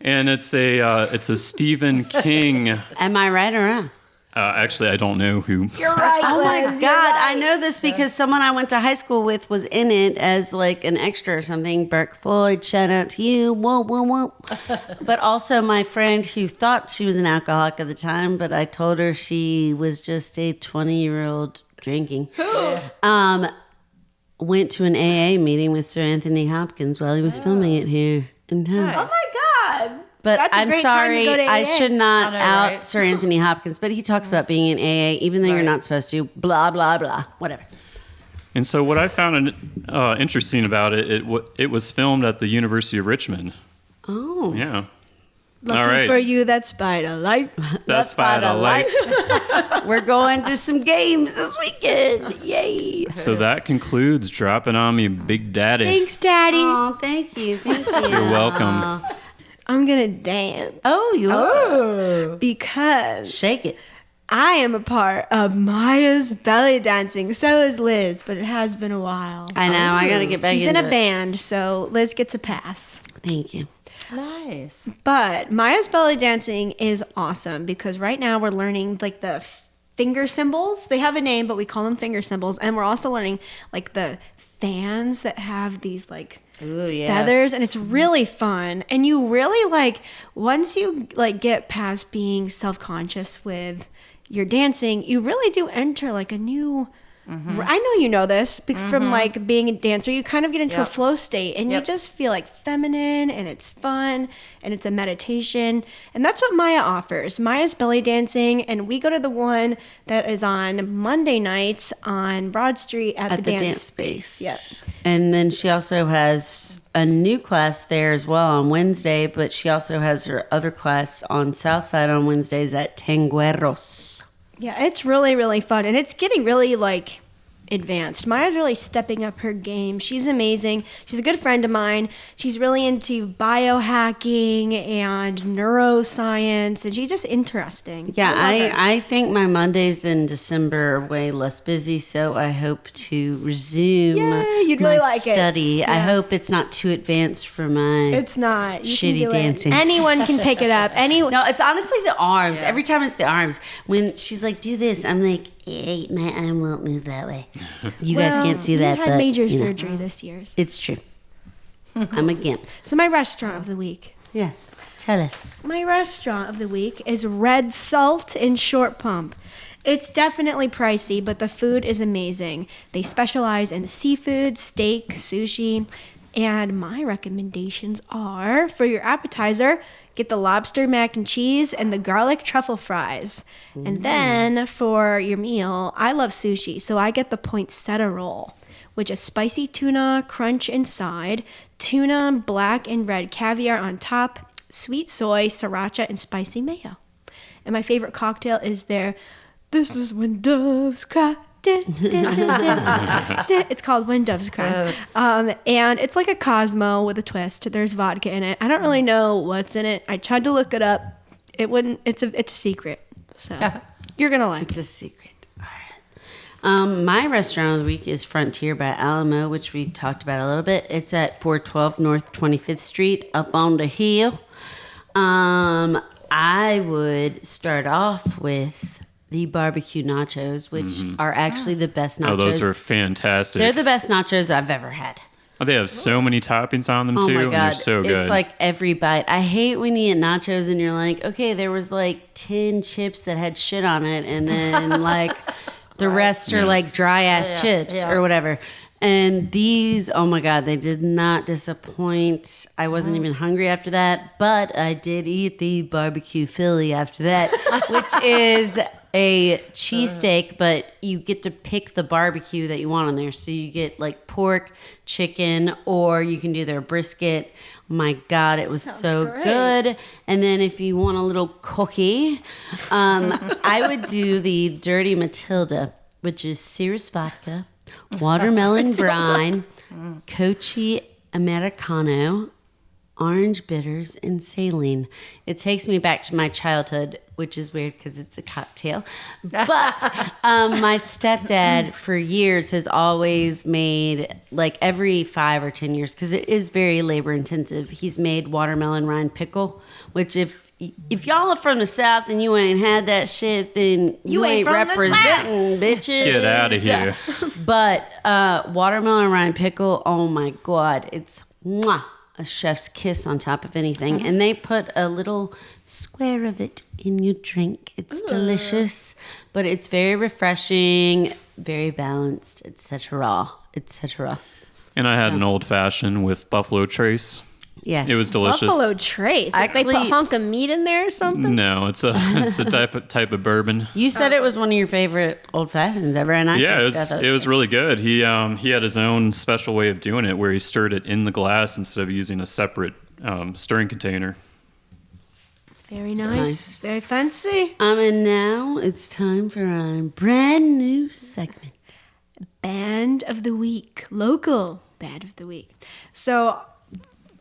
And it's a Stephen King. Am I right or wrong? Actually, I don't know who. You're right. Oh my Liz, God, you're right. I know this because someone I went to high school with was in it as like an extra or something. Burke Floyd, shout out to you. Whoa, whoa, whoa. But also my friend who thought she was an alcoholic at the time, but I told her she was just a 20-year-old drinking. Went to an AA meeting with Sir Anthony Hopkins while he was filming it here in town. Oh my God. But That's a I'm great time to sorry, go to I AA. should not I know, out right? Sir Anthony Hopkins, but he talks about being in AA, even though you're Right. not supposed to. Blah, blah, blah. Whatever. And so what I found interesting about it was filmed at the University of Richmond. Oh. Yeah. Lucky All right. for you, that's by the light. That's by the light. We're going to some games this weekend. Yay. So that concludes Dropping on Me Big Daddy. Thanks, Daddy. Oh, thank you. Thank you. You're welcome. I'm going to dance Oh, you are. because Shake it. I am a part of Maya's belly dancing. So is Liz, but it has been a while. I know. I got to get back She's in into a it. band, so Liz gets a pass. Thank you. Nice. But Maya's belly dancing is awesome because right now we're learning like the finger symbols. They have a name, but we call them finger symbols. And we're also learning like the fans that have these like feathers, and it's really fun. And you really like, once you like get past being self-conscious with your dancing, you really do enter like a new I know you know this from like being a dancer. You kind of get into a flow state and you just feel like feminine, and it's fun, and it's a meditation. And that's what Maya offers. Maya's belly dancing, and we go to the one that is on Monday nights on Broad Street at the dance space. Yes. And then she also has a new class there as well on Wednesday, but she also has her other class on Southside on Wednesdays at Tangueros. Yeah, it's really, really fun. And it's getting really, like, advanced. Maya's really stepping up her game. She's amazing. She's a good friend of mine. She's really into biohacking and neuroscience, and she's just interesting. Yeah, I think my Mondays in December are way less busy, so I hope to resume you'd my really like study. it. I Yeah. hope it's not too advanced for my It's not. You shitty can do dancing. It. Anyone can pick it up. No, it's honestly the arms. Every time it's the arms. When she's like, do this, I'm like, hey, my arm won't move that way. You guys can't see that, You had but major you know, surgery this year. it's true. I'm a gimp. So my restaurant of the week. Yes, tell us. My restaurant of the week is Red Salt in Short Pump. It's definitely pricey, but the food is amazing. They specialize in seafood, steak, sushi, and my recommendations are, for your appetizer, get the lobster mac and cheese and the garlic truffle fries. And then for your meal, I love sushi, so I get the poinsettia roll, which is spicy tuna crunch inside, tuna, black and red caviar on top, sweet soy, sriracha, and spicy mayo. And my favorite cocktail is their This Is When Doves Cry. It's called When Doves Cry. And it's like a Cosmo with a twist. There's vodka in it. I don't really know what's in it. I tried to look it up. It's a secret. So you're going to like It's a secret. All right. My restaurant of the week is Frontier by Alamo, which we talked about a little bit. It's at 412 North 25th Street, up on the hill. I would start off with the barbecue nachos, which are actually the best nachos. Oh, those are fantastic. They're the best nachos I've ever had. Oh, they have so many toppings on them Oh too, my and God. they're so good. It's like every bite. I hate when you eat nachos and you're like, okay, there was like 10 chips that had shit on it, and then like the rest are like dry ass chips or whatever. And these, oh my God, they did not disappoint. I wasn't even hungry after that, but I did eat the barbecue Philly after that, which is a cheesesteak, but you get to pick the barbecue that you want on there. So you get like pork, chicken, or you can do their brisket. My God, it was so great. good. And then if you want a little cookie, I would do the Dirty Matilda, which is Cirrus vodka, watermelon brine, Kochi Americano, orange bitters, and saline. It takes me back to my childhood, which is weird because it's a cocktail. But my stepdad for years has always made, like every 5 or 10 years, because it is very labor intensive, he's made watermelon rind pickle, which if y'all are from the South and you ain't had that shit, then you ain't from the representing, bitches. Get out of here. But watermelon rind pickle, oh my God, it's mwah, a chef's kiss on top of anything. And they put a little square of it in your drink. It's delicious, but it's very refreshing, very balanced, etc., etc. And I had an old fashioned with buffalo trace. Yes. It was delicious. Buffalo Trace. Like they put Actually- a hunk of meat in there or something? No, it's a type of bourbon. You said it was one of your favorite old fashions ever, and I Yeah, just thought it was really good. He had his own special way of doing it, where he stirred it in the glass instead of using a separate stirring container. Very nice. nice. Very fancy. And now it's time for our brand new segment. Band of the week. Local band of the week. So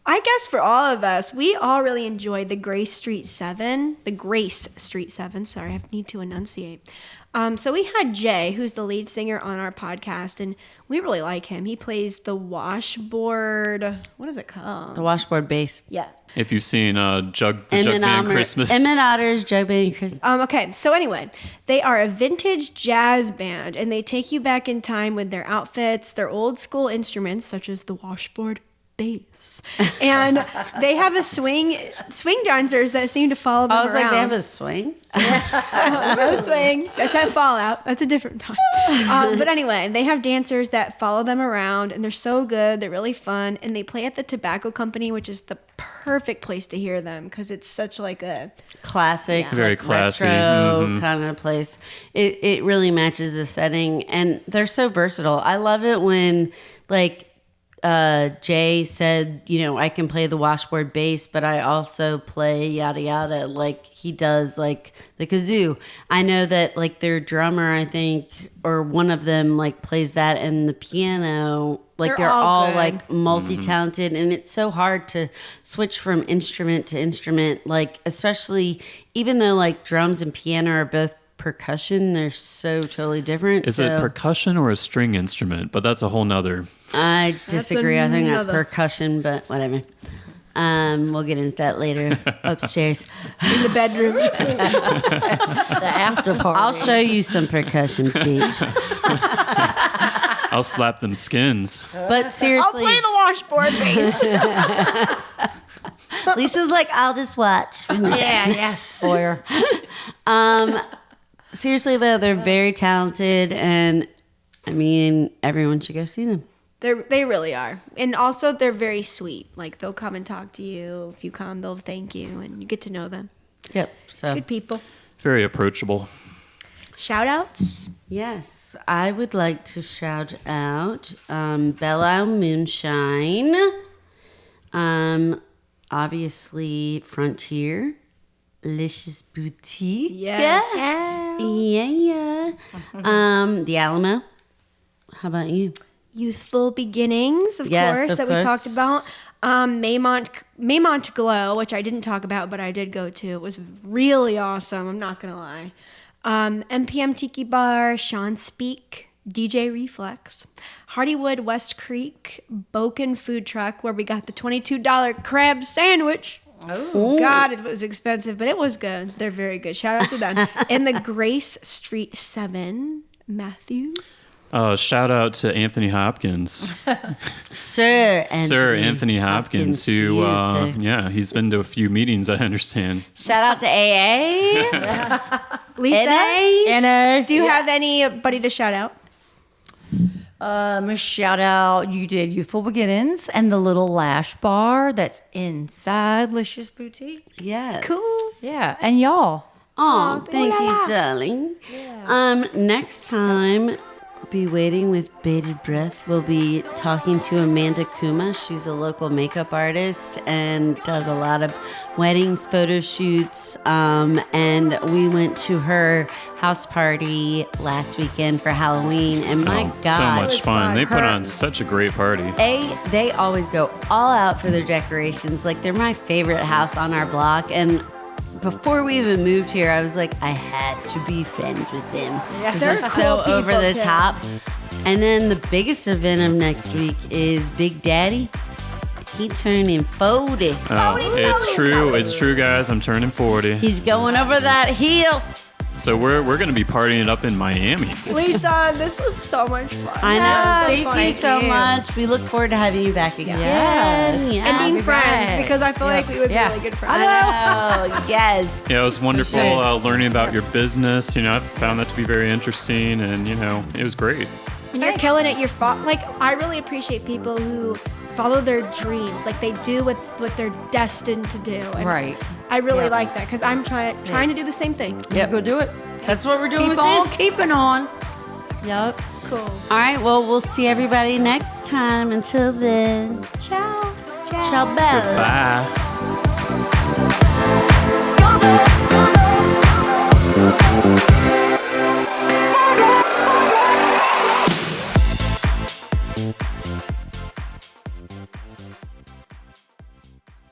I guess for all of us, we all really enjoyed the Grace Street 7. Sorry, I need to enunciate. So we had Jay, who's the lead singer on our podcast, and we really like him. He plays the washboard. What is it called? The washboard bass. Yeah. If you've seen Jug Band Christmas. Emmett Otter's Jug Band Christmas. Okay, so anyway, they are a vintage jazz band, and they take you back in time with their outfits, their old school instruments, such as the washboard bass, and they have a swing dancers that seem to follow them I was around. like, they have a swing? No swing. That's at Fallout. That's a different time. But anyway, they have dancers that follow them around, and they're so good. They're really fun, and they play at the Tobacco Company, which is the perfect place to hear them because it's such like a Classic, Very like, classy. retro kind of place. It really matches the setting, and they're so versatile. I love it when like Jay said, I can play the washboard bass, but I also play yada yada, like he does, like the kazoo. I know that like their drummer, I think, or one of them like plays that, and the piano. Like they're all good. like multi-talented, and it's so hard to switch from instrument to instrument. Like especially even though like drums and piano are both percussion, they're so totally different. Is it percussion or a string instrument? But that's a whole nother. I disagree. I think that's another- percussion, but whatever. We'll get into that later upstairs. in the bedroom. The after party. I'll show you some percussion, bitch. I'll slap them skins. But I'll seriously, play the washboard bass. Lisa's like, I'll just watch. From the Yeah. Boyer. Seriously though, they're very talented, and I mean, everyone should go see them. They really are. And also they're very sweet. Like they'll come and talk to you. If you come, they'll thank you and you get to know them. Yep. So Good people. Very approachable. Shout outs. yes, I would like to shout out Belle Moonshine. Obviously Frontier. Licious Boutique. Yes. Yeah. The Alamo. How about you? Youthful Beginnings, of Yes, course, of that we talked course. about. Maymont Glow, which I didn't talk about, but I did go to. It was really awesome. I'm not going to lie. MPM Tiki Bar, Sean Speak, DJ Reflex, Hardywood West Creek, Boken Food Truck, where we got the $22 crab sandwich. Oh God, it was expensive, but it was good. They're very good. Shout out to them. And the Grace Street 7, Matthew. Shout out to Anthony Hopkins, Sir Anthony Hopkins, who, you, sir. he's been to a few meetings, I understand. Shout out to AA. Lisa, NA. do you have anybody to shout out? Shout out, you did Youthful Beginnings and the Little Lash Bar that's inside Licious Boutique. Yes. Cool. Yeah, and y'all. Oh, thank you, darling. Next time, be waiting with bated breath. We'll be talking to Amanda Kuma. She's a local makeup artist and does a lot of weddings, photo shoots. And we went to her house party last weekend for Halloween, and my God, so much fun. They put Her- on such a great party. They always go all out for their decorations. Like, they're my favorite house on our block. And before we even moved here, I was like, I have to be friends with them. Because they're They're so cool over people, the too. top. And then the biggest event of next week is Big Daddy. He turning 40. Oh, it's true. It's true, guys. I'm turning 40. He's going over that hill. So we're going to be partying it up in Miami. Lisa, this was so much fun. I know. Yes, Thank you so much. We look forward to having you back again. Yes. Yeah. And being Be friends, back. because I feel like we would be really good friends. Oh, yes. Yeah, it was wonderful learning about your business. I found that to be very interesting, and it was great. And you're killing it. I really appreciate people who follow their dreams, like they do what they're destined to do. And Right. I really like that because I'm trying to do the same thing. Yep. Go do it. That's what we're doing Keep with on this. keeping on. Yep. Cool. All right. Well, we'll see everybody next time. Until then, Ciao. ciao, Bella. Bye.